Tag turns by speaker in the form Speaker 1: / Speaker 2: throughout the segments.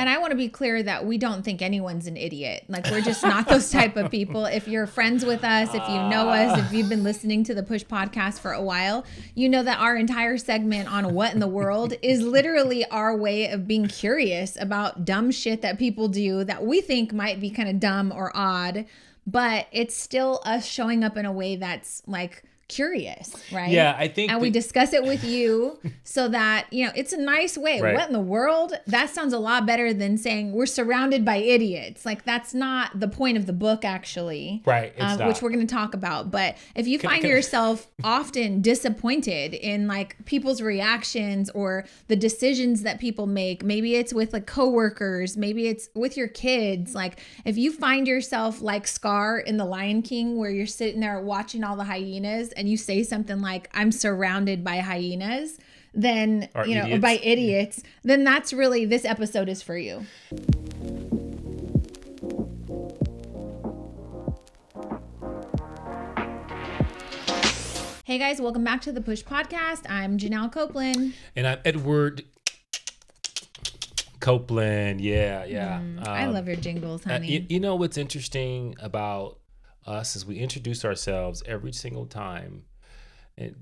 Speaker 1: And I want to be clear that we don't think anyone's an idiot. Like, we're just not those type of people. If you're friends with us, if you know us, if you've been listening to the Push podcast for a while, you know that our entire segment on What in the World is literally our way of being curious about dumb shit that people do that we think might be kind of dumb or odd, but it's still us showing up in a way that's like curious, right?
Speaker 2: Yeah, I think.
Speaker 1: And we discuss it with you so that, you know, it's a nice way.
Speaker 2: Right.
Speaker 1: What in the world? That sounds a lot better than saying we're surrounded by idiots. Like, that's not the point of the book, actually.
Speaker 2: Right. It's not.
Speaker 1: Which we're going to talk about. But if you find yourself often disappointed in like people's reactions or the decisions that people make, maybe it's with like coworkers, maybe it's with your kids. Like, if you find yourself like Scar in The Lion King, where you're sitting there watching all the hyenas and you say something like, I'm surrounded by hyenas, then,
Speaker 2: or
Speaker 1: you know,
Speaker 2: idiots.
Speaker 1: or by idiots, then that's really, this episode is for you. Hey guys, welcome back to the Push Podcast. I'm Janelle Copeland.
Speaker 2: And I'm Edward Copeland. Yeah.
Speaker 1: I love your jingles, honey.
Speaker 2: You know what's interesting about us is we introduce ourselves every single time. And,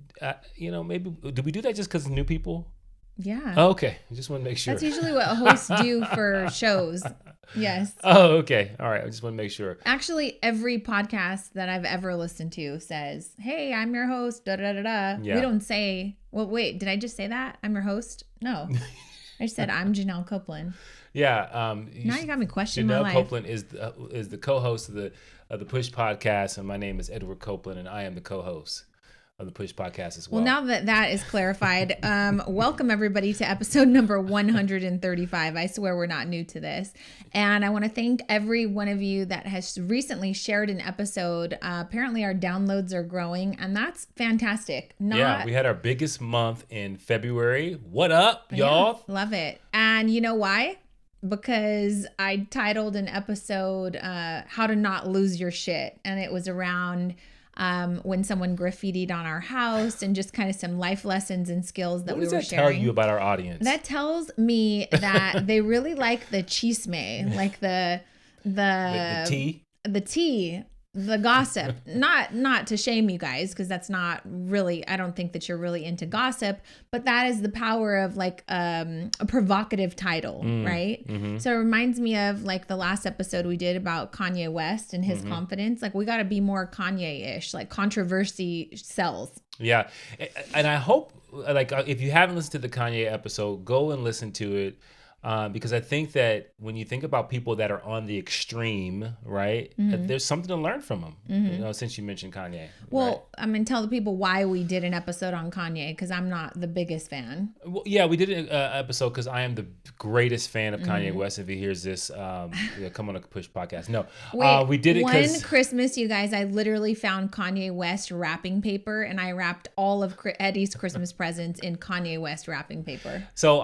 Speaker 2: you know, maybe, do we do that just because of new people?
Speaker 1: Yeah.
Speaker 2: Oh, okay. I just want to make sure.
Speaker 1: That's usually what hosts do for shows. Yes.
Speaker 2: Oh, okay. All right. I just want to make sure.
Speaker 1: Actually, every podcast that I've ever listened to says, hey, I'm your host, da-da-da-da.
Speaker 2: Yeah.
Speaker 1: We don't say, well, wait, did I just say that? I'm your host? No. I just said, I'm Janelle Copeland.
Speaker 2: Yeah.
Speaker 1: Now you got me questioning my
Speaker 2: Janelle
Speaker 1: life.
Speaker 2: Copeland is the co-host of the Push podcast, and my name is Edward Copeland, and I am the co-host of the Push podcast as well.
Speaker 1: Well, now that is clarified, welcome everybody to episode number 135. I swear we're not new to this. And I want to thank every one of you that has recently shared an episode. Apparently our downloads are growing, and that's fantastic.
Speaker 2: Yeah, we had our biggest month in February. What up, y'all?
Speaker 1: Yeah, love it. And you know why? Because I titled an episode, How to Not Lose Your Shit. And it was around when someone graffitied on our house and just kind of some life lessons and skills that we were sharing.
Speaker 2: What does that tell you about our audience?
Speaker 1: That tells me that they really like the chisme, like the
Speaker 2: tea.
Speaker 1: The tea, the gossip. Not to shame you guys, because that's not really, I don't think that you're really into gossip, but that is the power of like a provocative title, right? Mm-hmm. So it reminds me of like the last episode we did about Kanye West and his confidence. Like, we got to be more Kanye-ish, like controversy sells.
Speaker 2: Yeah. And I hope, like, if you haven't listened to the Kanye episode, go and listen to it. Because I think that when you think about people that are on the extreme, right, there's something to learn from them, you know, since you mentioned Kanye.
Speaker 1: Well,
Speaker 2: right?
Speaker 1: I mean, tell the people why we did an episode on Kanye, because I'm not the biggest fan.
Speaker 2: Well, yeah, we did an episode because I am the greatest fan of Kanye West. If he hears this, come on a Push podcast. No,
Speaker 1: Wait,
Speaker 2: we did it because
Speaker 1: one Christmas, you guys, I literally found Kanye West wrapping paper, and I wrapped all of Eddie's Christmas presents in Kanye West wrapping paper.
Speaker 2: So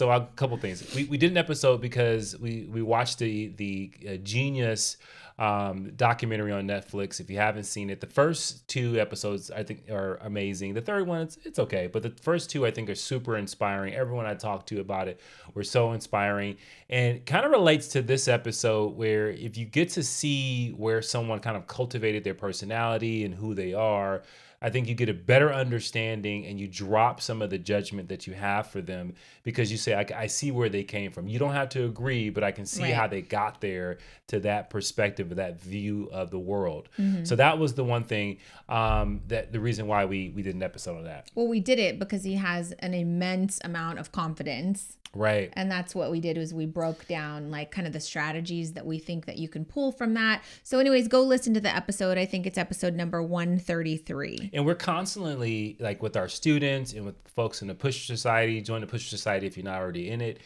Speaker 2: So a couple things. We did an episode because we watched the Genius documentary on Netflix. If you haven't seen it, the first two episodes I think are amazing. The third one, it's okay, but the first two I think are super inspiring. Everyone I talked to about it were so inspiring, and kind of relates to this episode, where if you get to see where someone kind of cultivated their personality and who they are, I think you get a better understanding, and you drop some of the judgment that you have for them, because you say, I see where they came from. You don't have to agree, but I can see how they got there to that perspective, that view of the world. So that was the one thing, that the reason why we did an episode of that.
Speaker 1: Well, we did it because he has an immense amount of confidence.
Speaker 2: Right.
Speaker 1: And that's what we did, was we broke down like kind of the strategies that we think that you can pull from that. So anyways, go listen to the episode. I think it's episode number 133.
Speaker 2: And we're constantly, like, with our students and with folks in the Push Society, join the Push Society if you're not already in it,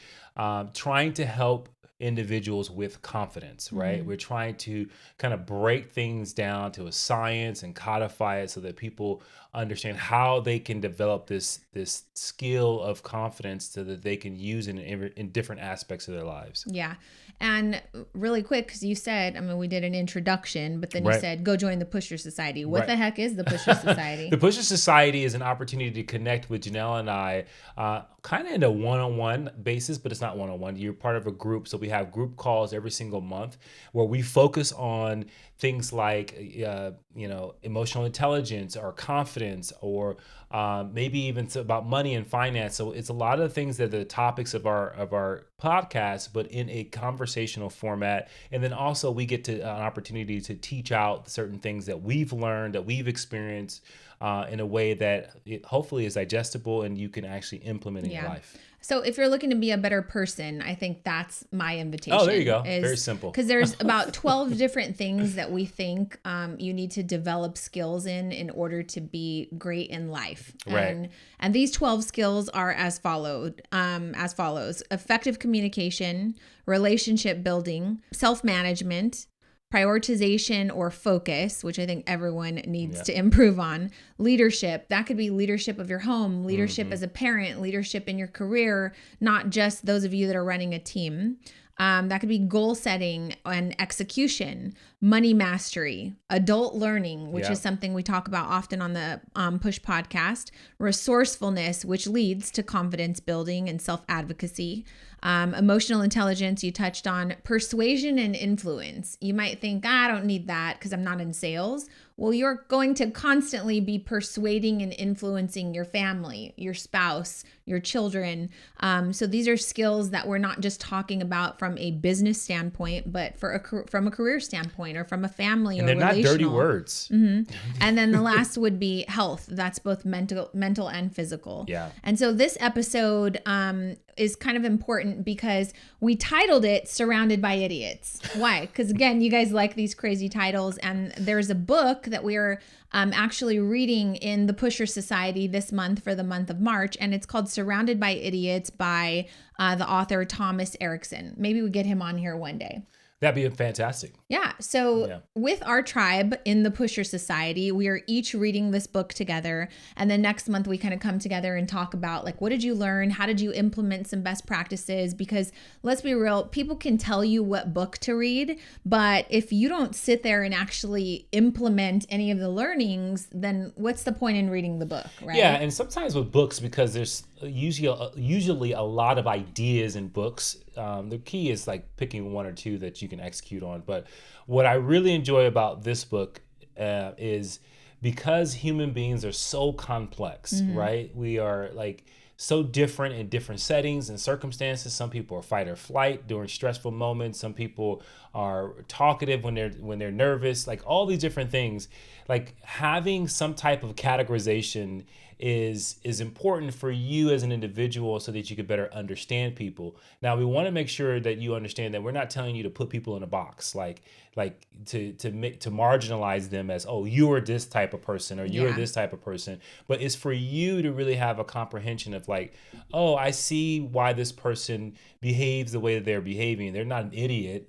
Speaker 2: trying to help individuals with confidence, right? We're trying to kind of break things down to a science and codify it so that people understand how they can develop this skill of confidence so that they can use it in different aspects of their lives.
Speaker 1: Yeah. And really quick, because you said, I mean, we did an introduction, but then you said, go join the Pusher Society. What the heck is the Pusher Society?
Speaker 2: The Pusher Society is an opportunity to connect with Janelle and I, kind of in a one-on-one basis, but it's not one-on-one. You're part of a group. So we have group calls every single month where we focus on things like, emotional intelligence or confidence, or maybe even about money and finance. So it's a lot of things that are the topics of our podcast, but in a conversational format. And then also we get to an opportunity to teach out certain things that we've learned, that we've experienced, in a way that it hopefully is digestible and you can actually implement in your life.
Speaker 1: So if you're looking to be a better person, I think that's my invitation.
Speaker 2: Oh, there you go. Very simple.
Speaker 1: Because there's about 12 different things that we think you need to develop skills in order to be great in life.
Speaker 2: Right.
Speaker 1: And these 12 skills are as follows: effective communication, relationship building, self-management, prioritization or focus, which I think everyone needs to improve on. Leadership, that could be leadership of your home, leadership as a parent, leadership in your career, not just those of you that are running a team. That could be goal setting and execution, money mastery, adult learning, which is something we talk about often on the Push podcast, resourcefulness, which leads to confidence building and self-advocacy, emotional intelligence, you touched on, persuasion and influence. You might think, I don't need that because I'm not in sales. Well, you're going to constantly be persuading and influencing your family, your spouse, your children. So these are skills that we're not just talking about from a business standpoint, but from a career standpoint or from a family
Speaker 2: and
Speaker 1: or
Speaker 2: relational. And they're not dirty words.
Speaker 1: Mm-hmm. And then the last would be health. That's both mental and physical.
Speaker 2: Yeah.
Speaker 1: And so this episode is kind of important because we titled it Surrounded by Idiots. Why? Because again, you guys like these crazy titles, and there's a book that we are actually reading in the Pusher Society this month for the month of March, and it's called Surrounded by Idiots by the author Thomas Erikson. Maybe we get him on here one day.
Speaker 2: That'd be fantastic.
Speaker 1: Yeah. So with our tribe in the Pusher Society, we are each reading this book together. And then next month we kind of come together and talk about, like, what did you learn? How did you implement some best practices? Because let's be real, people can tell you what book to read, but if you don't sit there and actually implement any of the learnings, then what's the point in reading the book, right?
Speaker 2: Yeah. And sometimes with books, because there's usually a lot of ideas in books, the key is like picking one or two that you can execute on. But what I really enjoy about this book is because human beings are so complex, right? We are like so different in different settings and circumstances. Some people are fight or flight during stressful moments. Some people are talkative when they're nervous, like all these different things. Like having some type of categorization is important for you as an individual so that you can better understand people. Now, we want to make sure that you understand that we're not telling you to put people in a box, like to marginalize them as, oh, you are this type of person or you're this type of person. But it's for you to really have a comprehension of like, oh, I see why this person behaves the way that they're behaving. They're not an idiot.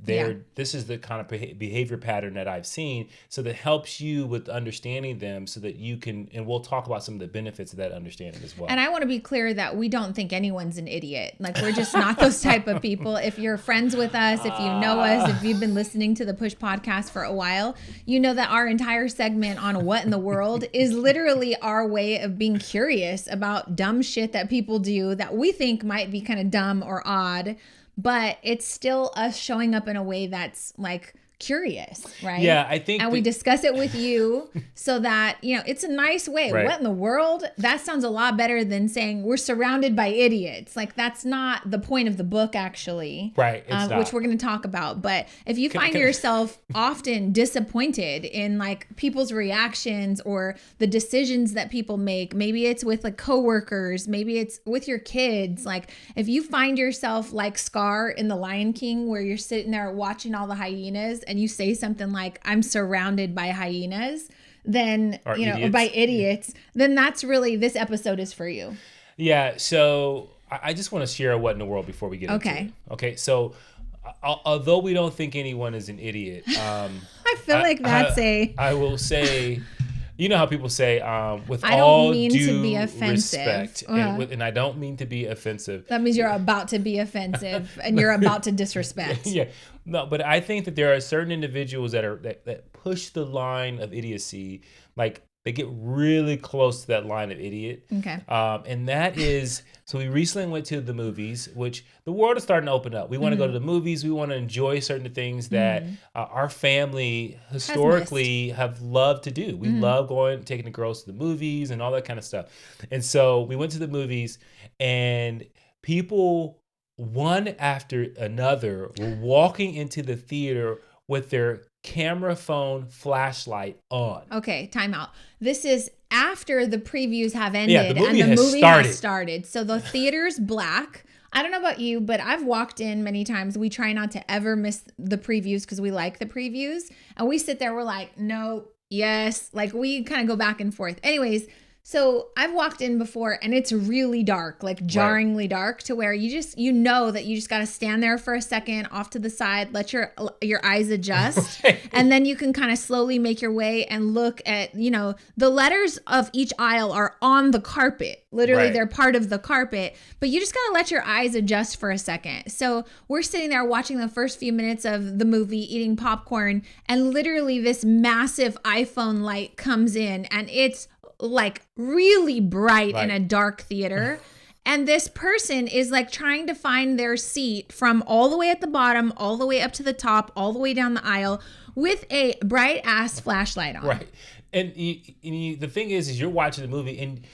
Speaker 2: This is the kind of behavior pattern that I've seen. So that helps you with understanding them so that you can, and we'll talk about some of the benefits of that understanding as well.
Speaker 1: And I want to be clear that we don't think anyone's an idiot. Like, we're just not those type of people. If you're friends with us, if you know us, if you've been listening to the Push podcast for a while, you know that our entire segment on What in the World is literally our way of being curious about dumb shit that people do that we think might be kind of dumb or odd, but it's still us showing up in a way that's like curious, right?
Speaker 2: Yeah, I think.
Speaker 1: And we discuss it with you so that, it's a nice way.
Speaker 2: Right.
Speaker 1: What in the world? That sounds a lot better than saying we're surrounded by idiots. Like, that's not the point of the book, actually.
Speaker 2: Right. It's not.
Speaker 1: Which we're going to talk about. But if you find yourself often disappointed in like people's reactions or the decisions that people make, maybe it's with like coworkers, maybe it's with your kids. Like, if you find yourself like Scar in The Lion King, where you're sitting there watching all the hyenas and you say something like, I'm surrounded by hyenas, then, or by idiots, then that's really, this episode is for you.
Speaker 2: Yeah. So I just want to share What in the World before we get into it. Okay. So although we don't think anyone is an idiot,
Speaker 1: I feel like that's
Speaker 2: I will say, you know how people say, with
Speaker 1: I
Speaker 2: all
Speaker 1: don't mean
Speaker 2: due
Speaker 1: to be offensive.
Speaker 2: respect, and I don't mean to be offensive.
Speaker 1: That means you're about to be offensive and you're about to disrespect.
Speaker 2: Yeah. No, but I think that there are certain individuals that push the line of idiocy, like they get really close to that line of idiot.
Speaker 1: Okay.
Speaker 2: And that is, so we recently went to the movies, which the world is starting to open up. We want to go to the movies. We want to enjoy certain things that our family historically have loved to do. We love taking the girls to the movies and all that kind of stuff. And so we went to the movies, and people, one after another, were walking into the theater with their camera phone flashlight on.
Speaker 1: Okay, time out. This is after the previews have ended
Speaker 2: the movie
Speaker 1: and the movie
Speaker 2: started.
Speaker 1: has started. So the theater's black. I don't know about you, but I've walked in many times. We try not to ever miss the previews because we like the previews. And we sit there, we're like, no, yes. Like we kind of go back and forth. Anyways, so I've walked in before and it's really dark, like jarringly dark, to where you know that you just got to stand there for a second off to the side, let your eyes adjust. And then you can kind of slowly make your way and look at, the letters of each aisle are on the carpet. Literally, they're part of the carpet, but you just got to let your eyes adjust for a second. So we're sitting there watching the first few minutes of the movie, eating popcorn, and literally this massive iPhone light comes in, and it's like really bright in a dark theater. And this person is like trying to find their seat from all the way at the bottom, all the way up to the top, all the way down the aisle with a bright ass flashlight on.
Speaker 2: Right. And the thing is you're watching the movie and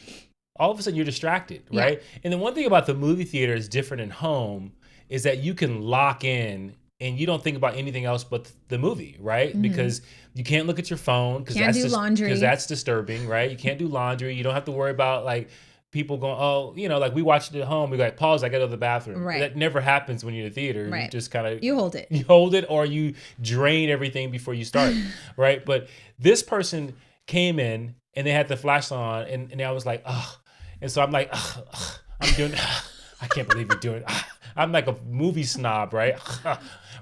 Speaker 2: all of a sudden you're distracted, right? Yeah. And the one thing about the movie theater is different in home is that you can lock in and you don't think about anything else but the movie, right? Mm-hmm. Because you can't look at your phone because
Speaker 1: laundry.
Speaker 2: Because that's disturbing, right? You can't do laundry. You don't have to worry about like people going, like we watched it at home. We go, pause, I got to go to the bathroom.
Speaker 1: Right.
Speaker 2: That never happens when you're in the theater.
Speaker 1: Right.
Speaker 2: You just kind of...
Speaker 1: You hold it.
Speaker 2: You hold it or you drain everything before you start, right? But this person came in and they had the flashlight on and I was like, ugh. And so I'm like, I'm doing... I can't believe you're doing it. I'm like a movie snob, right?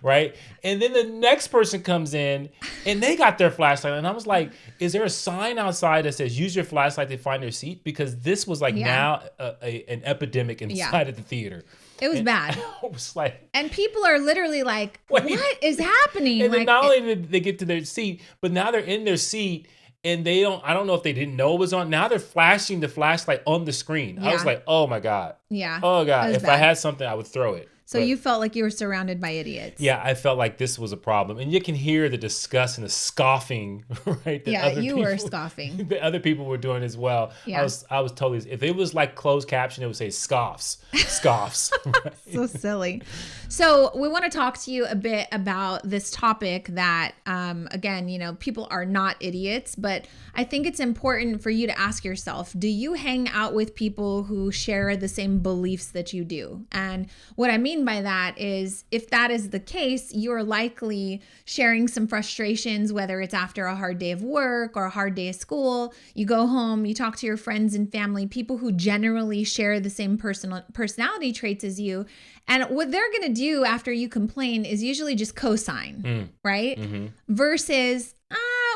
Speaker 2: Right? And then the next person comes in and they got their flashlight. And I was like, is there a sign outside that says use your flashlight to find your seat? Because this was like now an epidemic inside of the theater.
Speaker 1: It was bad.
Speaker 2: I was like...
Speaker 1: And people are literally like, what is happening?
Speaker 2: And then not only did they get to their seat, but now they're in their seat and I don't know if they didn't know it was on. Now they're flashing the flashlight on the screen. Yeah. I was like, oh my God.
Speaker 1: Yeah.
Speaker 2: Oh God. If I had something, I would throw it.
Speaker 1: So you felt like you were surrounded by idiots.
Speaker 2: Yeah, I felt like this was a problem. And you can hear the disgust and the scoffing, right?
Speaker 1: Were scoffing.
Speaker 2: The other people were doing as well. Yeah. I was totally, if it was like closed caption, it would say scoffs. Scoffs. Right?
Speaker 1: So silly. So we want to talk to you a bit about this topic that, again, people are not idiots, but I think it's important for you to ask yourself, do you hang out with people who share the same beliefs that you do? And what I mean by that is if that is the case, you're likely sharing some frustrations, whether it's after a hard day of work or a hard day of school. You go home, you talk to your friends and family, people who generally share the same personality traits as you. And what they're going to do after you complain is usually just co-sign, right? Mm-hmm. Versus,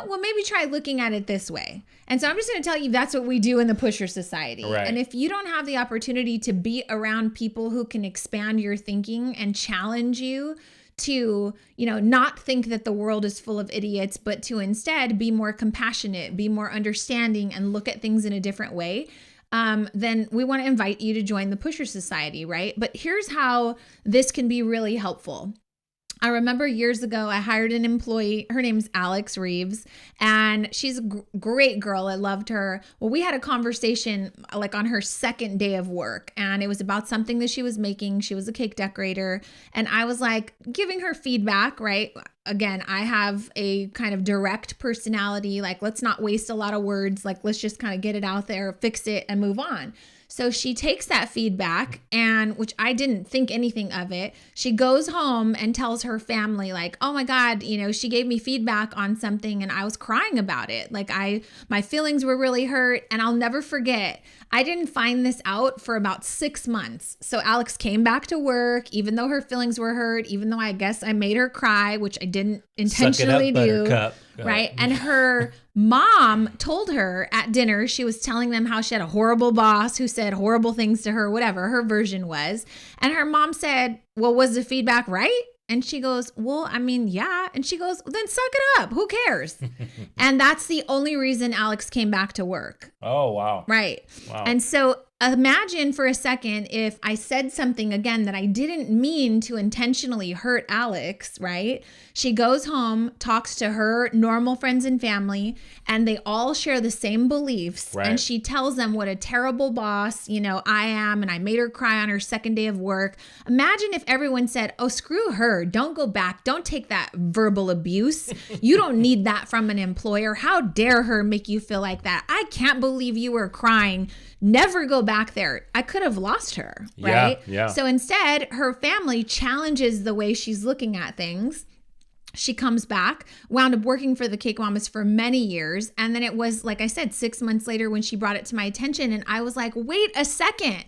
Speaker 1: well, maybe try looking at it this way. And so I'm just going to tell you that's what we do in the Pusher Society.
Speaker 2: Right.
Speaker 1: And if you don't have the opportunity to be around people who can expand your thinking and challenge you to, not think that the world is full of idiots, but to instead be more compassionate, be more understanding, and look at things in a different way, then we want to invite you to join the Pusher Society, right? But here's how this can be really helpful. I remember years ago, I hired an employee. Her name's Alex Reeves, and she's a great girl. I loved her. Well, we had a conversation like on her second day of work, and it was about something that she was making. She was a cake decorator, and I was like giving her feedback, right? Again, I have a kind of direct personality. Like, let's not waste a lot of words. Like, let's just kind of get it out there, fix it, and move on. So she takes that feedback, and which I didn't think anything of it. She goes home and tells her family, like, oh my God, she gave me feedback on something and I was crying about it. Like my feelings were really hurt. And I'll never forget, I didn't find this out for about 6 months. So Alex came back to work, even though her feelings were hurt, even though I guess I made her cry, which I didn't intentionally do. Right. And her mom told her at dinner, she was telling them how she had a horrible boss who said horrible things to her, whatever her version was. And her mom said, well, was the feedback right? And she goes, well, I mean, yeah. And she goes, then suck it up. Who cares? And that's the only reason Alex came back to work.
Speaker 2: Oh, wow.
Speaker 1: Right.
Speaker 2: Wow.
Speaker 1: And so imagine for a second if I said something again that I didn't mean to intentionally hurt Alex, right? She goes home, talks to her normal friends and family, and they all share the same beliefs.
Speaker 2: Right.
Speaker 1: And she tells them what a terrible boss, I am, and I made her cry on her second day of work. Imagine if everyone said, oh, screw her. Don't go back. Don't take that verbal abuse. You don't need that from an employer. How dare her make you feel like that? I can't believe you were crying. Never go back there. I could have lost her, right?
Speaker 2: Yeah.
Speaker 1: So instead, her family challenges the way she's looking at things. She comes back, wound up working for the Cake Mamas for many years. And then it was, like I said, 6 months later when she brought it to my attention. And I was like, wait a second.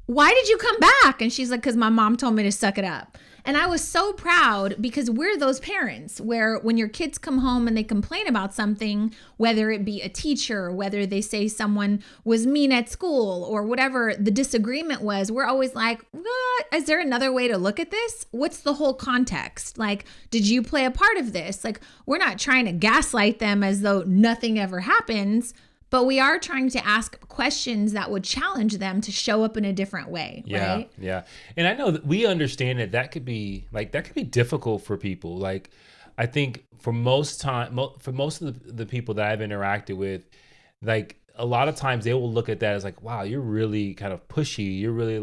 Speaker 1: Why did you come back? And she's like, because my mom told me to suck it up. And I was so proud because we're those parents where when your kids come home and they complain about something, whether it be a teacher, whether they say someone was mean at school or whatever the disagreement was, we're always like, what? Is there another way to look at this? What's the whole context? Like, did you play a part of this? Like, we're not trying to gaslight them as though nothing ever happens. But we are trying to ask questions that would challenge them to show up in a different way, right?
Speaker 2: Yeah. And I know that we understand that could be difficult for people. Like, I think for most of the people that I've interacted with, like a lot of times they will look at that as like, wow, you're really kind of pushy. You're really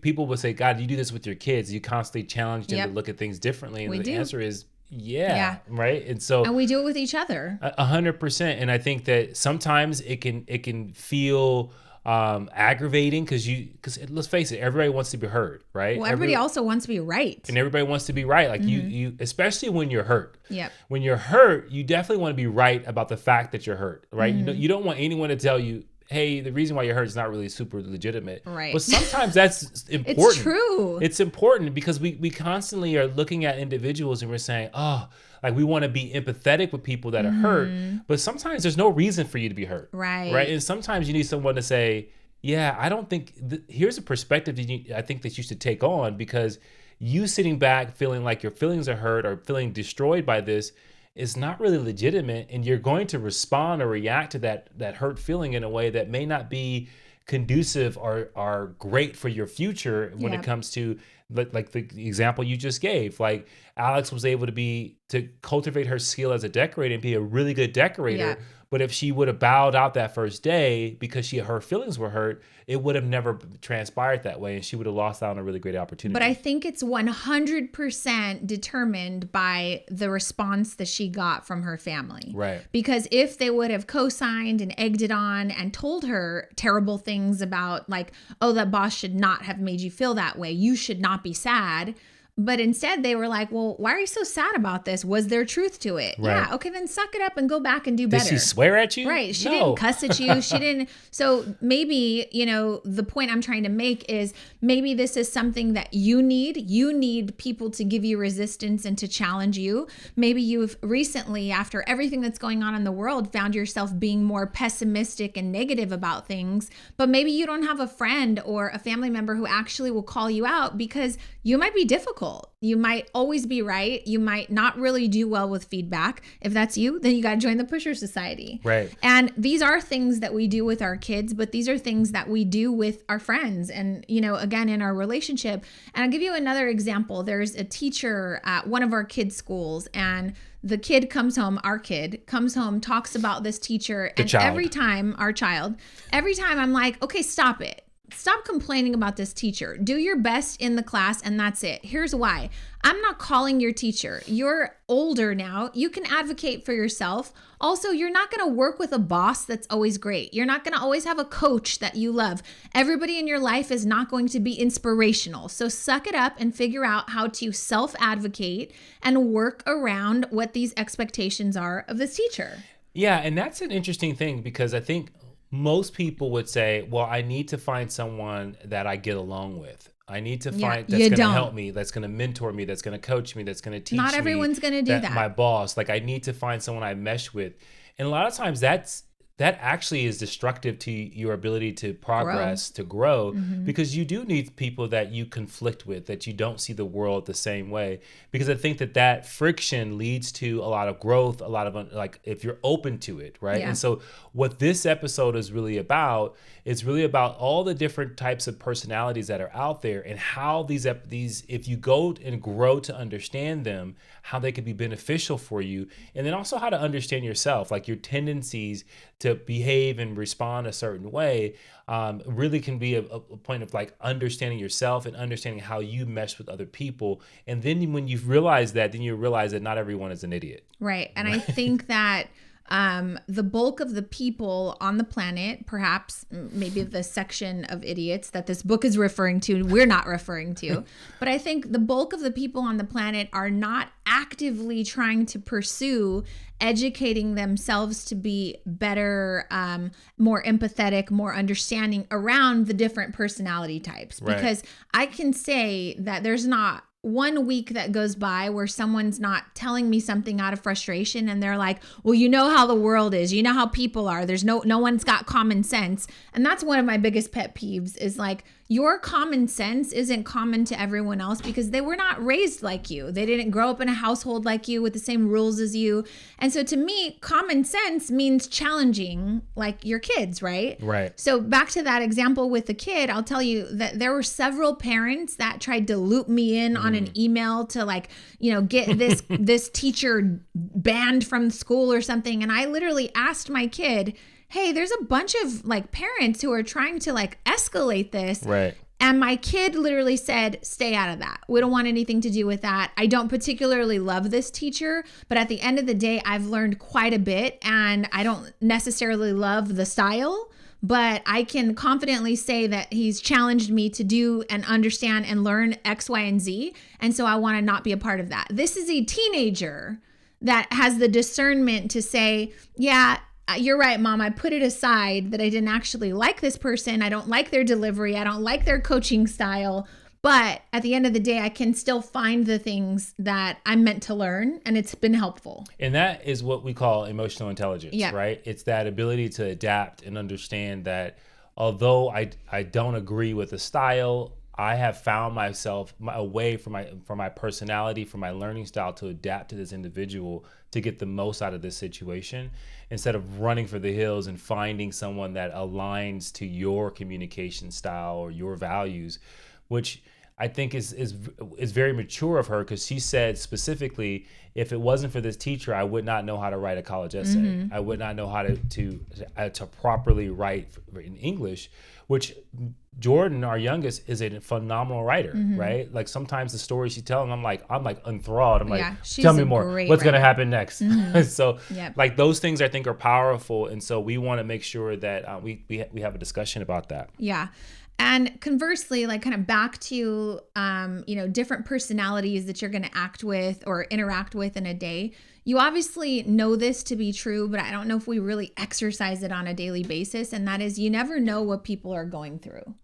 Speaker 2: people would say, God, you do this with your kids. You constantly challenge them to look at things differently. And the answer is, yeah. Right. And
Speaker 1: we do it with each other
Speaker 2: 100%. And I think that sometimes it can feel aggravating because let's face it, everybody wants to be heard, right?
Speaker 1: Well, everybody also wants to be right.
Speaker 2: And everybody wants to be right. Like you, especially when you're hurt.
Speaker 1: Yep.
Speaker 2: When you're hurt, you definitely want to be right about the fact that you're hurt, right? You don't want anyone to tell you, hey, the reason why you're hurt is not really super legitimate.
Speaker 1: Right.
Speaker 2: But sometimes that's important.
Speaker 1: It's true.
Speaker 2: It's important because we constantly are looking at individuals and we're saying, oh, like we want to be empathetic with people that are hurt. But sometimes there's no reason for you to be hurt.
Speaker 1: Right.
Speaker 2: Right. And sometimes you need someone to say, yeah, I don't think, here's a perspective that I think that you should take on, because you sitting back feeling like your feelings are hurt or feeling destroyed by this is not really legitimate, and you're going to respond or react to that hurt feeling in a way that may not be conducive or great for your future when it comes to like the example you just gave. Like Alex was able to cultivate her skill as a decorator and be a really good decorator. But if she would have bowed out that first day because her feelings were hurt, it would have never transpired that way, and she would have lost out on a really great opportunity.
Speaker 1: But I think it's 100% determined by the response that she got from her family.
Speaker 2: Right.
Speaker 1: Because if they would have co-signed and egged it on and told her terrible things about like, oh, that boss should not have made you feel that way. You should not be sad. But instead they were like, well, why are you so sad about this? Was there truth to it?
Speaker 2: Right.
Speaker 1: Yeah. Okay, then suck it up and go back and do better.
Speaker 2: Did she swear at you?
Speaker 1: Right. She
Speaker 2: No.
Speaker 1: didn't cuss at you. She didn't. So maybe, the point I'm trying to make is maybe this is something that you need. You need people to give you resistance and to challenge you. Maybe you've recently, after everything that's going on in the world, found yourself being more pessimistic and negative about things. But maybe you don't have a friend or a family member who actually will call you out because you might be difficult. You might always be right. You might not really do well with feedback. If that's you, then you got to join the Pusher Society.
Speaker 2: Right.
Speaker 1: And these are things that we do with our kids, but these are things that we do with our friends and, again, in our relationship. And I'll give you another example. There's a teacher at one of our kids' schools, and the kid comes home, our kid comes home, talks about this teacher. Every time I'm like, okay, stop it. Stop complaining about this teacher. Do your best in the class, and that's it. Here's why. I'm not calling your teacher. You're older now. You can advocate for yourself. Also, you're not going to work with a boss that's always great. You're not going to always have a coach that you love. Everybody in your life is not going to be inspirational. So suck it up and figure out how to self-advocate and work around what these expectations are of this teacher.
Speaker 2: Yeah, and that's an interesting thing, because I think most people would say, well, I need to find someone that I get along with. I need to find that's going to help me, that's going to mentor me, that's going to coach me, that's going to teach me.
Speaker 1: Not everyone's going to do that.
Speaker 2: My boss. Like, I need to find someone I mesh with. And a lot of times that's that actually is destructive to your ability to progress, to grow, because you do need people that you conflict with, that you don't see the world the same way. Because I think that friction leads to a lot of growth, a lot of like if you're open to it, right?
Speaker 1: Yeah.
Speaker 2: And so what this episode is really about, it's really about all the different types of personalities that are out there and how these if you go and grow to understand them, how they could be beneficial for you, and then also how to understand yourself, like your tendencies to behave and respond a certain way, really can be a point of like understanding yourself and understanding how you mesh with other people. And then when you realize that, then you realize that not everyone is an idiot.
Speaker 1: Right. And I think that the bulk of the people on the planet, perhaps maybe the section of idiots that this book is referring to, we're not referring to, but I think the bulk of the people on the planet are not actively trying to pursue educating themselves to be better, more empathetic, more understanding around the different personality types.
Speaker 2: Right.
Speaker 1: Because I can say that there's not 1 week that goes by where someone's not telling me something out of frustration and they're like, well, you know how the world is, you know how people are, there's no one's got common sense. And that's one of my biggest pet peeves is like, your common sense isn't common to everyone else because they were not raised like you. They didn't grow up in a household like you with the same rules as you. And so to me, common sense means challenging like your kids, right?
Speaker 2: Right.
Speaker 1: So back to that example with the kid, I'll tell you that there were several parents that tried to loop me in on an email to like, get this teacher banned from school or something. And I literally asked my kid, hey, there's a bunch of like parents who are trying to like escalate this.
Speaker 2: Right.
Speaker 1: And my kid literally said, stay out of that. We don't want anything to do with that. I don't particularly love this teacher, but at the end of the day, I've learned quite a bit and I don't necessarily love the style, but I can confidently say that he's challenged me to do and understand and learn X, Y, and Z. And so I want to not be a part of that. This is a teenager that has the discernment to say, yeah, you're right, Mom. I put it aside that I didn't actually like this person. I don't like their delivery. I don't like their coaching style. But at the end of the day, I can still find the things that I'm meant to learn. And it's been helpful.
Speaker 2: And that is what we call emotional intelligence, right? It's that ability to adapt and understand that although I don't agree with the style, I have found myself a way for my personality, for my learning style to adapt to this individual to get the most out of this situation instead of running for the hills and finding someone that aligns to your communication style or your values, which I think is very mature of her because she said specifically, if it wasn't for this teacher, I would not know how to write a college essay. Mm-hmm. I would not know how to properly write in English, which Jordan, our youngest, is a phenomenal writer, right? Like sometimes the stories she's telling, I'm like enthralled. I'm like, tell me more. What's going to happen next? So like those things I think are powerful. And so we want to make sure that we have a discussion about that.
Speaker 1: Yeah. And conversely, like kind of back to, different personalities that you're going to act with or interact with in a day. You obviously know this to be true, but I don't know if we really exercise it on a daily basis. And that is you never know what people are going through.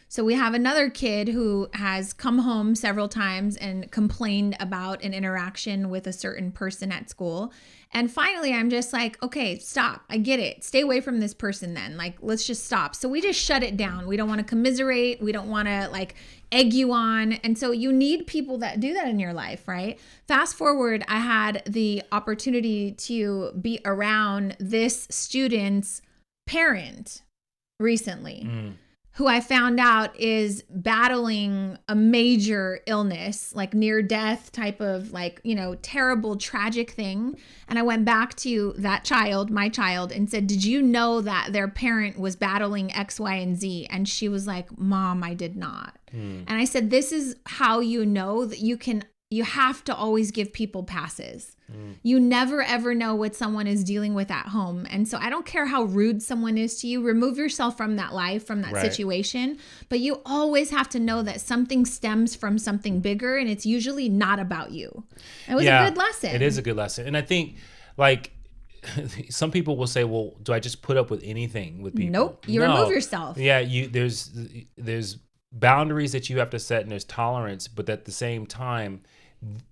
Speaker 1: So we have another kid who has come home several times and complained about an interaction with a certain person at school. And finally, I'm just like, okay, stop. I get it. Stay away from this person then. Like, let's just stop. So we just shut it down. We don't want to commiserate. We don't want to like egg you on. And so you need people that do that in your life, right? Fast forward, I had the opportunity to be around this student's parent recently. Who I found out is battling a major illness, like near death type of like, terrible, tragic thing. And I went back to that child, my child, and said, did you know that their parent was battling X, Y, and Z? And she was like, Mom, I did not. And I said, this is how you know that you have to always give people passes. You never, ever know what someone is dealing with at home. And so I don't care how rude someone is to you, remove yourself from that life, from that situation. But you always have to know that something stems from something bigger and it's usually not about you. It was a good lesson.
Speaker 2: It is a good lesson. And I think like some people will say, well, do I just put up with anything with people?
Speaker 1: Nope. You remove yourself.
Speaker 2: Yeah. There's boundaries that you have to set and there's tolerance, but at the same time,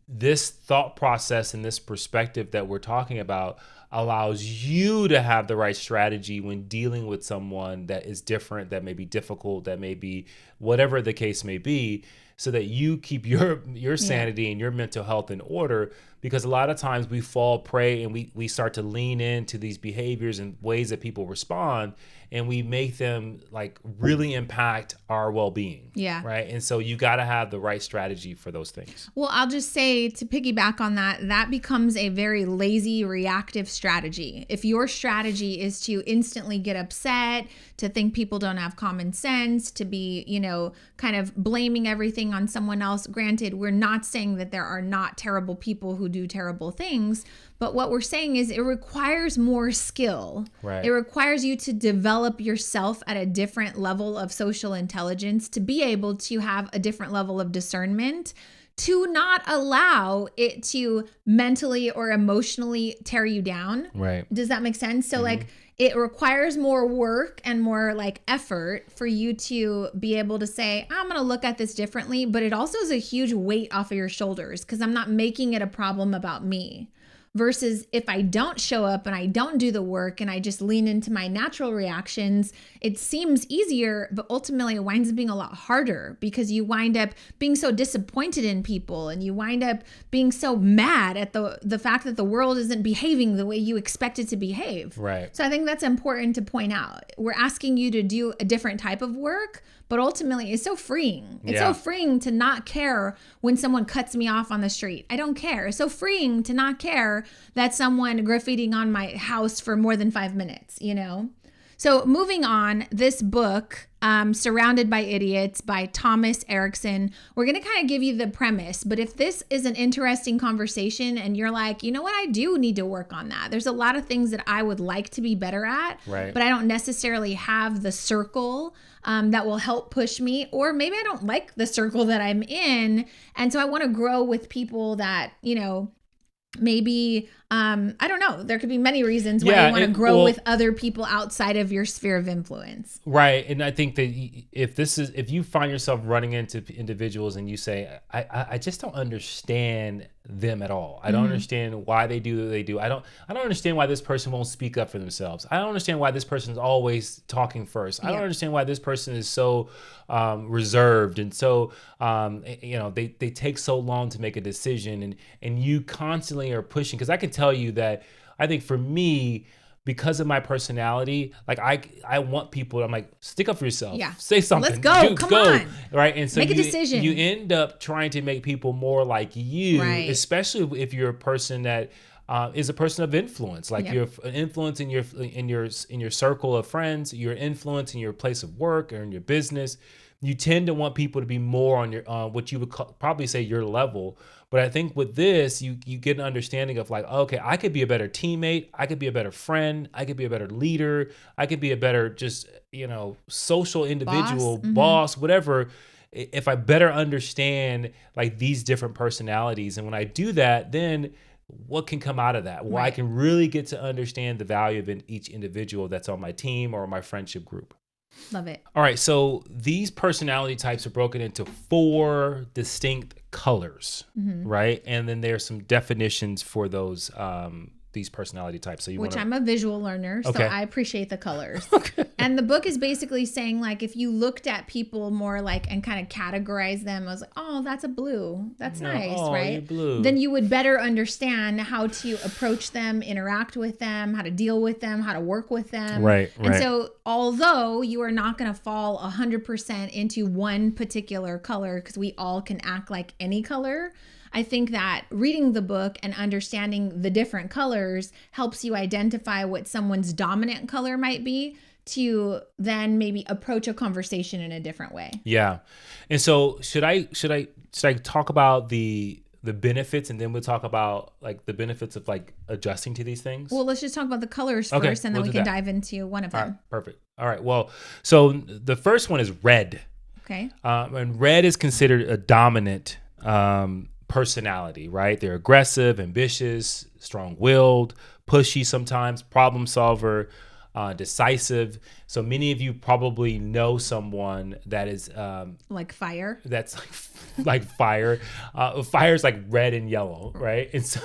Speaker 2: this thought process and this perspective that we're talking about allows you to have the right strategy when dealing with someone that is different, that may be difficult, that may be whatever the case may be, so that you keep your sanity and your mental health in order. Because a lot of times we fall prey and we start to lean into these behaviors and ways that people respond, and we make them like really impact our well-being.
Speaker 1: Yeah.
Speaker 2: Right. And so you got to have the right strategy for those things.
Speaker 1: Well, I'll just say, to piggyback on that becomes a very lazy, reactive strategy. If your strategy is to instantly get upset, to think people don't have common sense, to be, kind of blaming everything on someone else. Granted, we're not saying that there are not terrible people who do terrible things, but what we're saying is it requires more skill.
Speaker 2: Right.
Speaker 1: It requires you to develop yourself at a different level of social intelligence, to be able to have a different level of discernment, to not allow it to mentally or emotionally tear you down.
Speaker 2: Right.
Speaker 1: Does that make sense? So it requires more work and more effort for you to be able to say, I'm going to look at this differently, but it also is a huge weight off of your shoulders because I'm not making it a problem about me. Versus if I don't show up and I don't do the work and I just lean into my natural reactions, it seems easier, but ultimately it winds up being a lot harder because you wind up being so disappointed in people and you wind up being so mad at the fact that the world isn't behaving the way you expect it to behave.
Speaker 2: Right.
Speaker 1: So I think that's important to point out. We're asking you to do a different type of work, but ultimately it's so freeing. It's so freeing to not care when someone cuts me off on the street. I don't care. It's so freeing to not care that someone graffitiing on my house for more than 5 minutes, So moving on, this book, Surrounded by Idiots by Thomas Erikson, we're going to kind of give you the premise. But if this is an interesting conversation and you're like, you know what, I do need to work on that. There's a lot of things that I would like to be better at, but I don't necessarily have the circle that will help push me. Or maybe I don't like the circle that I'm in. And so I want to grow with people that, maybe, I don't know. There could be many reasons why you want to grow with other people outside of your sphere of influence.
Speaker 2: Right. And I think that if you find yourself running into individuals and you say, I just don't understand them at all. I don't understand why they do what they do. I don't understand why this person won't speak up for themselves. I don't understand why this person is always talking first. I don't understand why this person is so reserved. And so, they take so long to make a decision and you constantly are pushing. Because I can tell you that I think for me, because of my personality, I want people, I'm like, stick up for yourself. Yeah. Say something.
Speaker 1: Let's go. Come on.
Speaker 2: Right. And so
Speaker 1: make a decision.
Speaker 2: You end up trying to make people more like you, especially if you're a person that is a person of influence. You're an influence in your circle of friends, your influence in your place of work or in your business. You tend to want people to be more on your what you would probably say your level. But I think with this, you get an understanding of okay, I could be a better teammate, I could be a better friend, I could be a better leader, I could be a better just social individual, boss, whatever. If I better understand these different personalities, and when I do that, then what can come out of that? Well, I can really get to understand the value of each individual that's on my team or my friendship group.
Speaker 1: Love it.
Speaker 2: All right. So these personality types are broken into 4 distinct colors, right? And then there's some definitions for those these personality types. So
Speaker 1: I'm a visual learner, so I appreciate the colors. And the book is basically saying if you looked at people more and kind of categorize them as oh, that's a blue, that's nice, right?
Speaker 2: You're blue.
Speaker 1: Then you would better understand how to approach them, interact with them, how to deal with them, how to work with them.
Speaker 2: Right.
Speaker 1: And so although you are not going to fall 100% into one particular color, because we all can act like any color, I think that reading the book and understanding the different colors helps you identify what someone's dominant color might be to then maybe approach a conversation in a different way.
Speaker 2: Yeah. And so should I talk about the benefits and then we'll talk about the benefits of adjusting to these things?
Speaker 1: Well, let's just talk about the colors first and then we can dive into one of them.
Speaker 2: All right, perfect. All right. Well, so the first one is red.
Speaker 1: Okay.
Speaker 2: And red is considered a dominant personality, right? They're aggressive, ambitious, strong-willed, pushy sometimes, problem solver. decisive. So many of you probably know someone that is
Speaker 1: like fire.
Speaker 2: That's like fire. Fire is like red and yellow, right? And so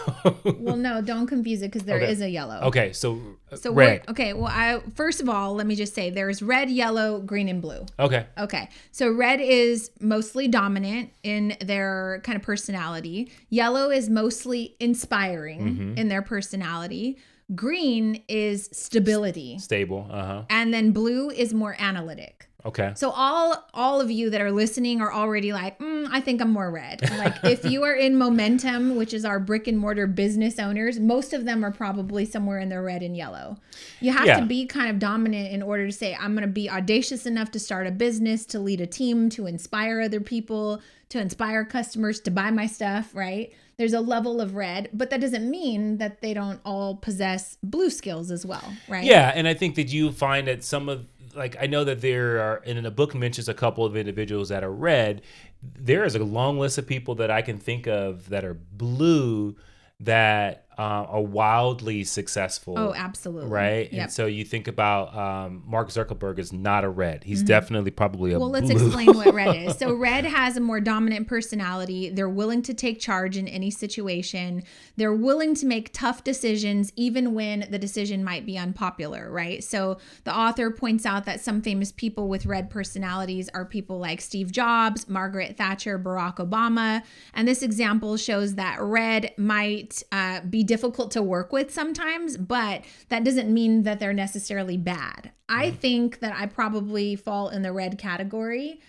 Speaker 1: well, no, don't confuse it because there is a yellow.
Speaker 2: Okay, so red.
Speaker 1: Well, first of all, let me just say there's red, yellow, green, and blue.
Speaker 2: Okay.
Speaker 1: So red is mostly dominant in their kind of personality. Yellow is mostly inspiring in their personality. Green is stability.
Speaker 2: Stable.
Speaker 1: And then blue is more analytic.
Speaker 2: Okay.
Speaker 1: So all of you that are listening are already like, I think I'm more red. Like if you are in Momentum, which is our brick and mortar business owners, most of them are probably somewhere in the red and yellow. You have to be kind of dominant in order to say, I'm going to be audacious enough to start a business, to lead a team, to inspire other people, to inspire customers to buy my stuff, right? There's a level of red, but that doesn't mean that they don't all possess blue skills as well, right?
Speaker 2: Yeah, and I think that you find that some of, like, I know that there are, and in the book mentions a couple of individuals that are red. There is a long list of people that I can think of that are blue that are wildly successful.
Speaker 1: Oh, absolutely.
Speaker 2: Right?
Speaker 1: Yep.
Speaker 2: And so you think about Mark Zuckerberg is not a red. He's definitely probably a blue.
Speaker 1: Well, let's explain what red is. So red has a more dominant personality. They're willing to take charge in any situation. They're willing to make tough decisions even when the decision might be unpopular, right? So the author points out that some famous people with red personalities are people like Steve Jobs, Margaret Thatcher, Barack Obama. And this example shows that red might be difficult to work with sometimes, but that doesn't mean that they're necessarily bad. I think that I probably fall in the red category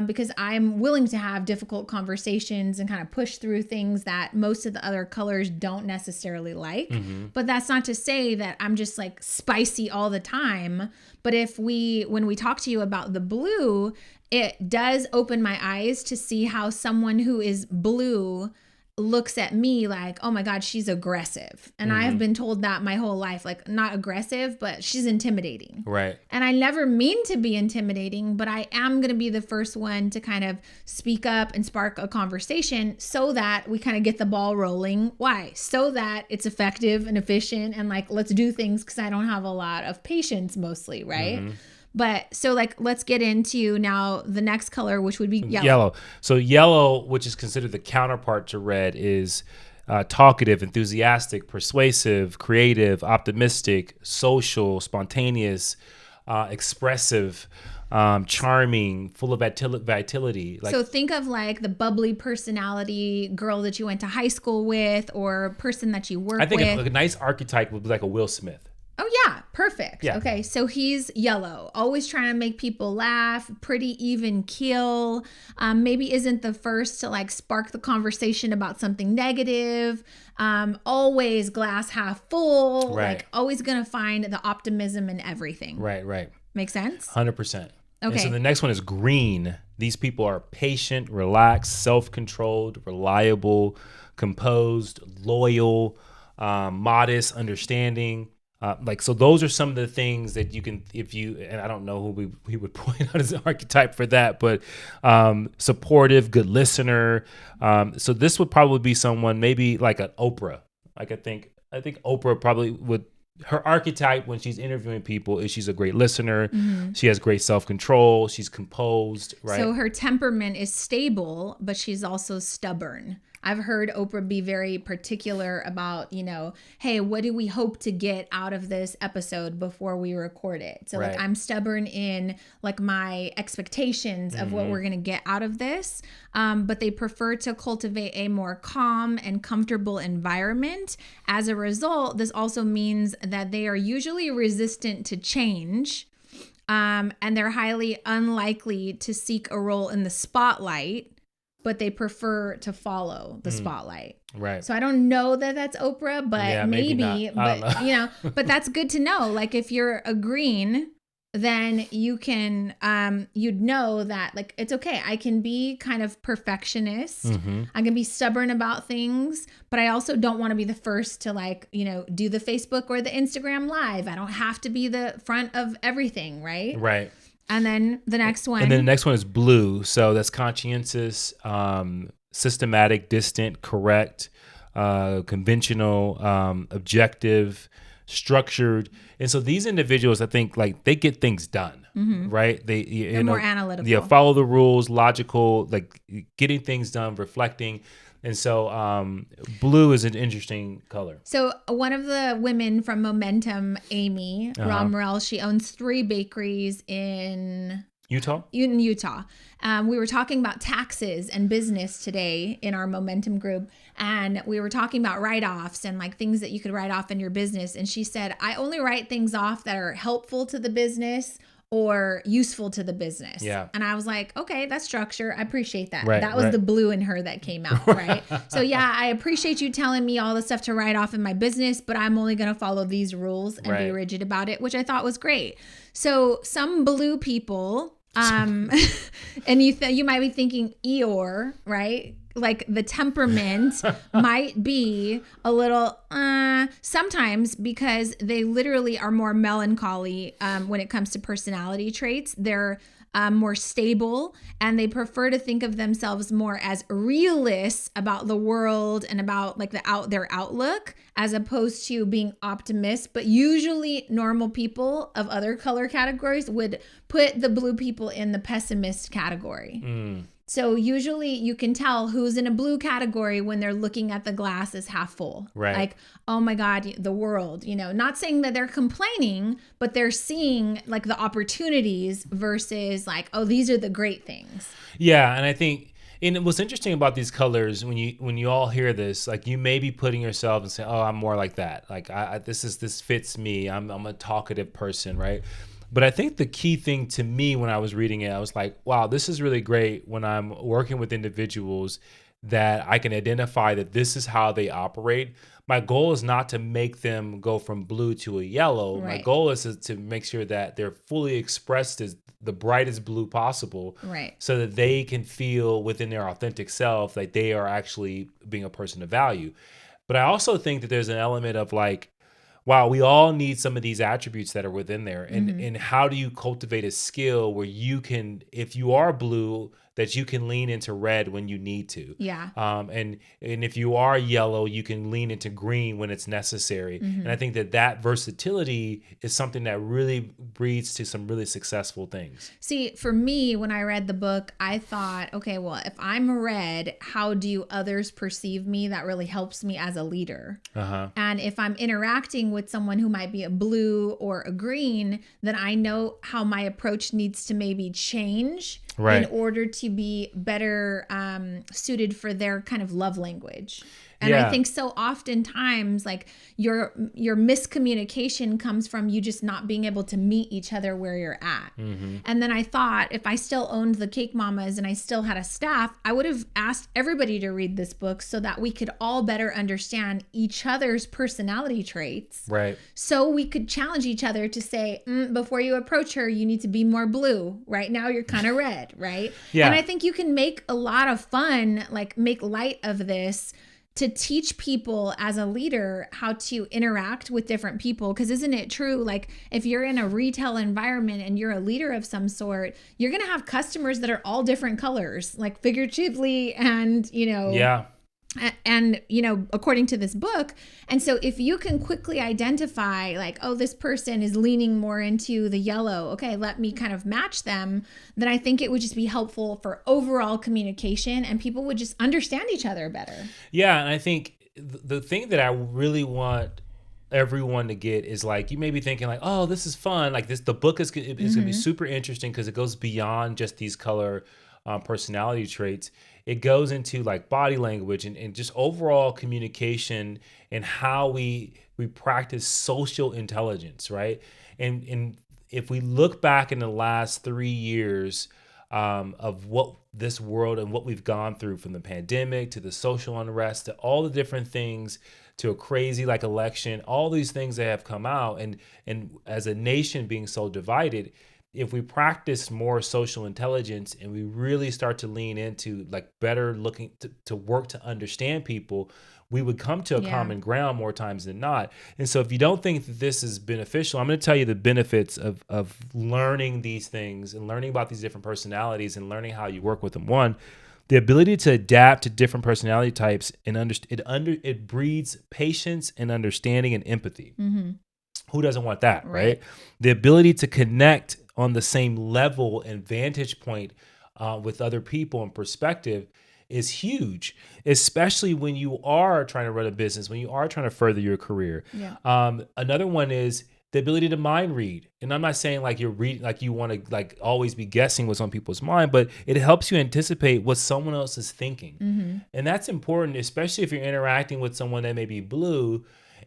Speaker 1: because I'm willing to have difficult conversations and kind of push through things that most of the other colors don't necessarily like. But that's not to say that I'm just like spicy all the time. But when we talk to you about the blue, it does open my eyes to see how someone who is blue looks at me like, oh my God, she's aggressive. And I have been told that my whole life, like not aggressive, but she's intimidating.
Speaker 2: Right.
Speaker 1: And I never mean to be intimidating, but I am going to be the first one to kind of speak up and spark a conversation so that we kind of get the ball rolling. Why? So that it's effective and efficient and like, let's do things because I don't have a lot of patience mostly, right? But so like, let's get into now the next color, which would be yellow.
Speaker 2: So yellow, which is considered the counterpart to red, is talkative, enthusiastic, persuasive, creative, optimistic, social, spontaneous, expressive, charming, full of vitality.
Speaker 1: So think of like the bubbly personality girl that you went to high school with or person that you work with.
Speaker 2: I think a nice archetype would be like a Will Smith.
Speaker 1: Oh, yeah. Perfect.
Speaker 2: Yeah.
Speaker 1: Okay. So he's yellow, always trying to make people laugh, pretty even keel. Maybe isn't the first to like spark the conversation about something negative. Always glass half full.
Speaker 2: Right.
Speaker 1: Like always going to find the optimism in everything.
Speaker 2: Right.
Speaker 1: Make sense?
Speaker 2: 100%.
Speaker 1: Okay.
Speaker 2: And so the next one is green. These people are patient, relaxed, self-controlled, reliable, composed, loyal, modest, understanding. So those are some of the things that you can, and I don't know who we would point out as an archetype for that, but supportive, good listener. So this would probably be someone maybe like an Oprah. Like I think Oprah probably would, her archetype when she's interviewing people is she's a great listener. She has great self-control. She's composed, right?
Speaker 1: So her temperament is stable, but she's also stubborn. I've heard Oprah be very particular about, hey, what do we hope to get out of this episode before we record it? So like I'm stubborn in like my expectations of what we're going to get out of this. But they prefer to cultivate a more calm and comfortable environment. As a result, this also means that they are usually resistant to change. And they're highly unlikely to seek a role in the spotlight, but they prefer to follow the spotlight.
Speaker 2: Right.
Speaker 1: So I don't know that that's Oprah, but
Speaker 2: yeah, maybe
Speaker 1: but but that's good to know. Like if you're a green, then you can, you'd know that like, it's okay. I can be kind of perfectionist. I can be stubborn about things, but I also don't want to be the first to like, do the Facebook or the Instagram live. I don't have to be the front of everything. Right.
Speaker 2: Right.
Speaker 1: And then the next one.
Speaker 2: And then the next one is blue. So that's conscientious, systematic, distant, correct, conventional, objective, structured. And so these individuals, I think, like, they get things done, right?
Speaker 1: They're more analytical.
Speaker 2: Yeah, follow the rules, logical, like getting things done, reflecting. And so blue is an interesting color.
Speaker 1: So one of the women from Momentum, Amy Romrell, she owns 3 bakeries in
Speaker 2: Utah.
Speaker 1: We were talking about taxes and business today in our Momentum group, and we were talking about write-offs and like things that you could write off in your business. And she said, I only write things off that are helpful to the business or useful to the business.
Speaker 2: Yeah.
Speaker 1: And I was like, okay, that's structure. I appreciate that.
Speaker 2: Right,
Speaker 1: that was
Speaker 2: right.
Speaker 1: the blue in her that came out, right? So yeah, I appreciate you telling me all the stuff to write off in my business, but I'm only going to follow these rules and be rigid about it, which I thought was great. So some blue people, and you might be thinking Eeyore, right? Like the temperament might be a little sometimes, because they literally are more melancholy when it comes to personality traits. They're more stable, and they prefer to think of themselves more as realists about the world and about like their outlook, as opposed to being optimists. But usually normal people of other color categories would put the blue people in the pessimist category. So usually you can tell who's in a blue category when they're looking at the glass as half full.
Speaker 2: Right.
Speaker 1: Like, oh my God, the world, not saying that they're complaining, but they're seeing like the opportunities versus like, oh, these are the great things.
Speaker 2: Yeah. And I think, and what's interesting about these colors, when you all hear this, like, you may be putting yourself and saying, oh, I'm more like that. Like this fits me. I'm a talkative person. Right. But I think the key thing to me when I was reading it, I was like, wow, this is really great when I'm working with individuals that I can identify that this is how they operate. My goal is not to make them go from blue to a yellow.
Speaker 1: Right.
Speaker 2: My goal is to make sure that they're fully expressed as the brightest blue possible,
Speaker 1: right?
Speaker 2: So that they can feel within their authentic self that they are actually being a person of value. But I also think that there's an element of like, wow, we all need some of these attributes that are within there. And how do you cultivate a skill where you can, if you are blue, that you can lean into red when you need to.
Speaker 1: Yeah.
Speaker 2: And if you are yellow, you can lean into green when it's necessary. And I think that versatility is something that really breeds to some really successful things.
Speaker 1: See, for me, when I read the book, I thought, okay, well, if I'm red, how do others perceive me? That really helps me as a leader. And if I'm interacting with someone who might be a blue or a green, then I know how my approach needs to maybe change in order to be better suited for their kind of love language. And I think so oftentimes, like your miscommunication comes from you just not being able to meet each other where you're at. And then I thought, if I still owned the Cake Mamas and I still had a staff, I would have asked everybody to read this book so that we could all better understand each other's personality traits.
Speaker 2: Right.
Speaker 1: So we could challenge each other to say, before you approach her, you need to be more blue. Right now, you're kind of red, right?
Speaker 2: Yeah.
Speaker 1: And I think you can make a lot of fun, like make light of this, to teach people as a leader how to interact with different people. Because isn't it true? Like if you're in a retail environment and you're a leader of some sort, you're going to have customers that are all different colors, like figuratively and,
Speaker 2: Yeah.
Speaker 1: And, according to this book. And so if you can quickly identify like, oh, this person is leaning more into the yellow. Okay, let me kind of match them. Then I think it would just be helpful for overall communication and people would just understand each other better.
Speaker 2: Yeah. And I think the thing that I really want everyone to get is like, you may be thinking like, oh, this is fun. Like the book is going to be super interesting because it goes beyond just these color personality traits. It goes into like body language and just overall communication and how we practice social intelligence, right? And if we look back in the last 3 years of what this world and what we've gone through, from the pandemic to the social unrest to all the different things, to a crazy like election, all these things that have come out, and as a nation being so divided, if we practice more social intelligence and we really start to lean into like better looking to work to understand people, we would come to a common ground more times than not. And so if you don't think that this is beneficial, I'm going to tell you the benefits of learning these things and learning about these different personalities and learning how you work with them. One, the ability to adapt to different personality types and it breeds patience and understanding and empathy. Who doesn't want that, right? The ability to connect on the same level and vantage point with other people and perspective is huge, especially when you are trying to run a business, when you are trying to further your career. Another one is the ability to mind read. And I'm not saying like you're reading, like you want to like always be guessing what's on people's mind, but it helps you anticipate what someone else is thinking. And that's important, especially if you're interacting with someone that may be blue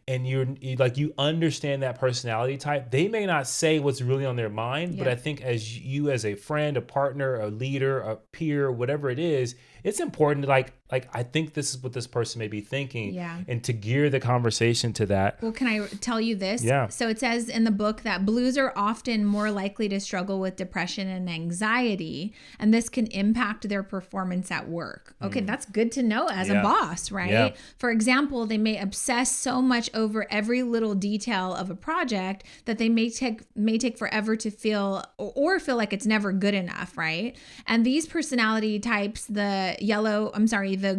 Speaker 2: and you understand that personality type. They may not say what's really on their mind, but I think as you, as a friend, a partner, a leader, a peer, whatever it is, it's important to like I think this is what this person may be thinking, and to gear the conversation to that.
Speaker 1: Well, can I tell you this?
Speaker 2: Yeah.
Speaker 1: So it says in the book that blues are often more likely to struggle with depression and anxiety, and this can impact their performance at work. Okay, that's good to know as a boss, right?
Speaker 2: Yeah.
Speaker 1: For example, they may obsess so much over every little detail of a project that they may take forever to feel like it's never good enough, right? And these personality types, the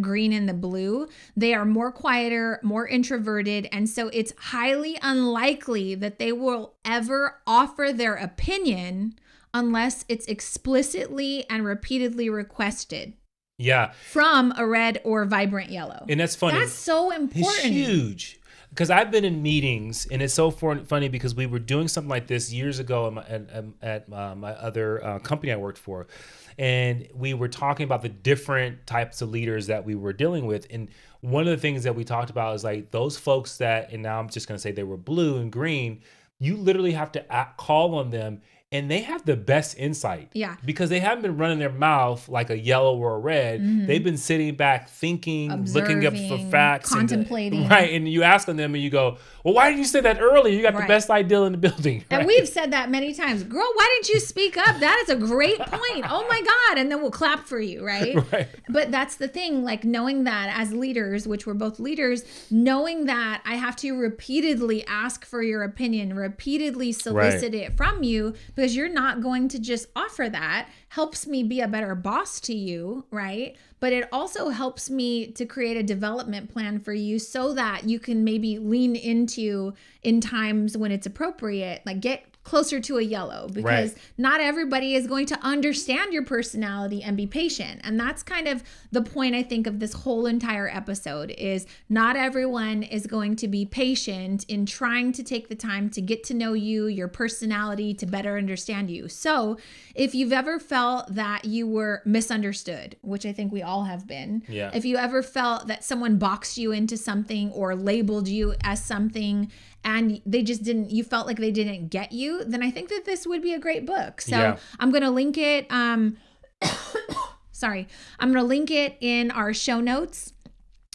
Speaker 1: green and the blue, they are more quieter, more introverted, and so it's highly unlikely that they will ever offer their opinion unless it's explicitly and repeatedly requested.
Speaker 2: Yeah.
Speaker 1: From a red or vibrant yellow.
Speaker 2: And that's funny.
Speaker 1: That's so important.
Speaker 2: It's huge. Because I've been in meetings, and it's so funny because we were doing something like this years ago at my other company I worked for. And we were talking about the different types of leaders that we were dealing with. And one of the things that we talked about is like those folks that, and now I'm just going to say they were blue and green, you literally have to call on them. And they have the best insight. Yeah. Because they haven't been running their mouth like a yellow or a red. They've been sitting back, thinking,
Speaker 1: observing,
Speaker 2: looking up for facts.
Speaker 1: Contemplating.
Speaker 2: And you ask on them and you go, well, why didn't you say that earlier? You got the best idea in the building. Right?
Speaker 1: And we've said that many times. Girl, why didn't you speak up? That is a great point. Oh my God. And then we'll clap for you, right? But that's the thing, like knowing that as leaders, which we're both leaders, knowing that I have to repeatedly ask for your opinion, repeatedly solicit it from you, because you're not going to just offer that, helps me be a better boss to you, right? But it also helps me to create a development plan for you so that you can maybe lean into in times when it's appropriate, like get closer to a yellow, because not everybody is going to understand your personality and be patient. And that's kind of the point, I think, of this whole entire episode is not everyone is going to be patient in trying to take the time to get to know you, your personality, to better understand you. So if you've ever felt that you were misunderstood, which I think we all have been, if you ever felt that someone boxed you into something or labeled you as something and they just didn't, you felt like they didn't get you, then I think that this would be a great book. So I'm going to link it. I'm going to link it in our show notes.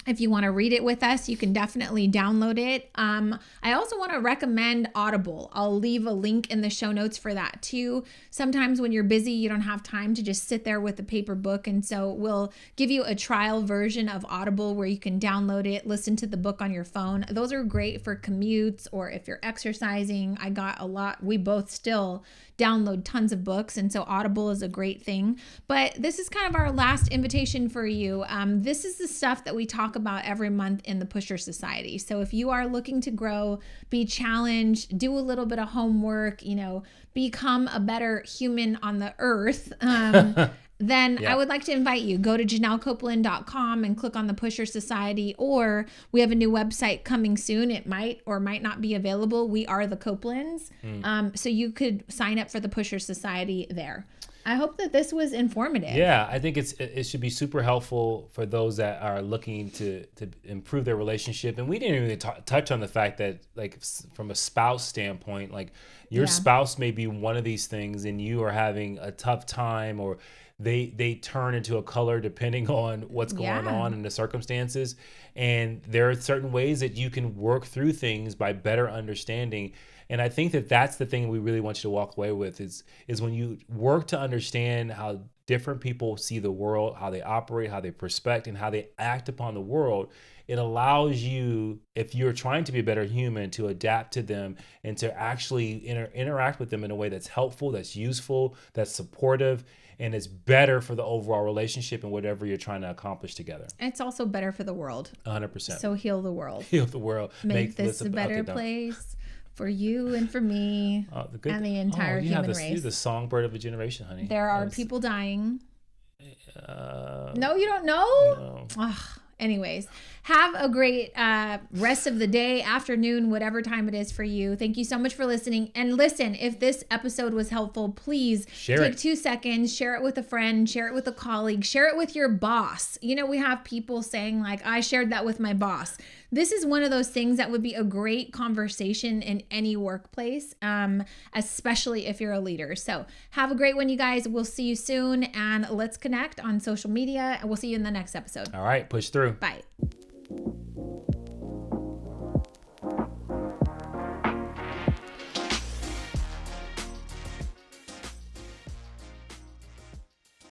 Speaker 1: If you want to read it with us, you can definitely download it. I also want to recommend Audible. I'll leave a link in the show notes for that too. Sometimes when you're busy, you don't have time to just sit there with a paper book. And so we'll give you a trial version of Audible where you can download it, listen to the book on your phone. Those are great for commutes or if you're exercising. I got a lot. We both still download tons of books. And so Audible is a great thing. But this is kind of our last invitation for you. This is the stuff that we talk about every month in the Pusher Society. So if you are looking to grow, be challenged, do a little bit of homework, become a better human on the earth, then I would like to invite you. Go to JanelleCopeland.com and click on the Pusher Society, or we have a new website coming soon. It might or might not be available. We are the Copelands. So you could sign up for the Pusher Society there. I hope that this was informative.
Speaker 2: Yeah, I think it should be super helpful for those that are looking to improve their relationship. And we didn't even touch on the fact that, like, from a spouse standpoint, like your spouse may be one of these things and you are having a tough time, or they turn into a color depending on what's going on in the circumstances. And there are certain ways that you can work through things by better understanding. And I think that that's the thing we really want you to walk away with is when you work to understand how different people see the world, how they operate, how they perspect, and how they act upon the world, it allows you, if you're trying to be a better human, to adapt to them and to actually interact with them in a way that's helpful, that's useful, that's supportive, and it's better for the overall relationship and whatever you're trying to accomplish together.
Speaker 1: It's also better for the world.
Speaker 2: 100%.
Speaker 1: So heal the world.
Speaker 2: Heal the world.
Speaker 1: Make this a better place For you and for me and the entire human race.
Speaker 2: You're the songbird of a generation, honey.
Speaker 1: There are people dying. No, you don't know? No. Anyways, have a great rest of the day, afternoon, whatever time it is for you. Thank you so much for listening. And listen, if this episode was helpful, please take 2 seconds, share it with a friend, share it with a colleague, share it with your boss. You know, we have people saying like, I shared that with my boss. This is one of those things that would be a great conversation in any workplace, especially if you're a leader. So have a great one, you guys. We'll see you soon, and let's connect on social media, and we'll see you in the next episode.
Speaker 2: All right, push through.
Speaker 1: Bye.